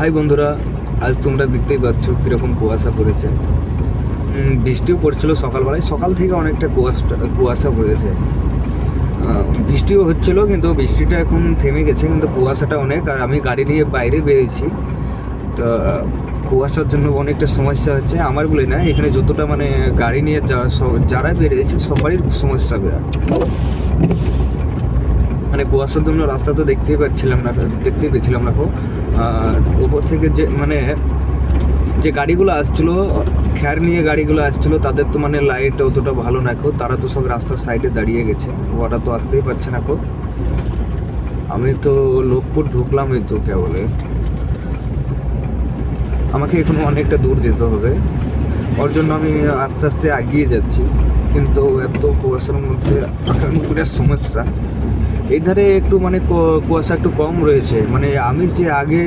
High বন্ধুরা, আজ তোমরা দেখতেই পাচ্ছ কীরকম কুয়াশা পড়েছে। বৃষ্টিও পড়ছিল সকালবেলায়, সকাল থেকে অনেকটা কুয়াশা পড়েছে। বৃষ্টিও হচ্ছিল, কিন্তু বৃষ্টিটা এখন থেমে গেছে, কিন্তু কুয়াশাটা অনেক। আর আমি গাড়ি নিয়ে বাইরে বেরিয়েছি, তো কুয়াশার জন্য অনেকটা সমস্যা হচ্ছে। আমার বলে না, এখানে যতটা মানে গাড়ি নিয়ে যারা বেরিয়েছে সবারই সমস্যা বিরাট। মানে কুয়াশার জন্য রাস্তা তো দেখতেই পেয়েছিলাম না খুব। ওপর থেকে যে মানে যে গাড়িগুলো আসছিলো, খ্যার নিয়ে গাড়িগুলো আসছিলো, তাদের তো মানে লাইট অতটা ভালো না খুব। তারা তো সব রাস্তার সাইডে দাঁড়িয়ে গেছে, ওরা তো আসতেই পারছে না খুব। আমি তো লোকপুর ঢুকলাম, এই তো কেবলে। আমাকে এখনো অনেকটা দূর যেতে হবে, ওর জন্য আমি আস্তে আস্তে এগিয়ে যাচ্ছি। কিন্তু এত কুয়াশার মধ্যে বিরাট সমস্যা। এই ধারে একটু মানে কুয়াশা একটু কম রয়েছে। মানে আমি যে আগে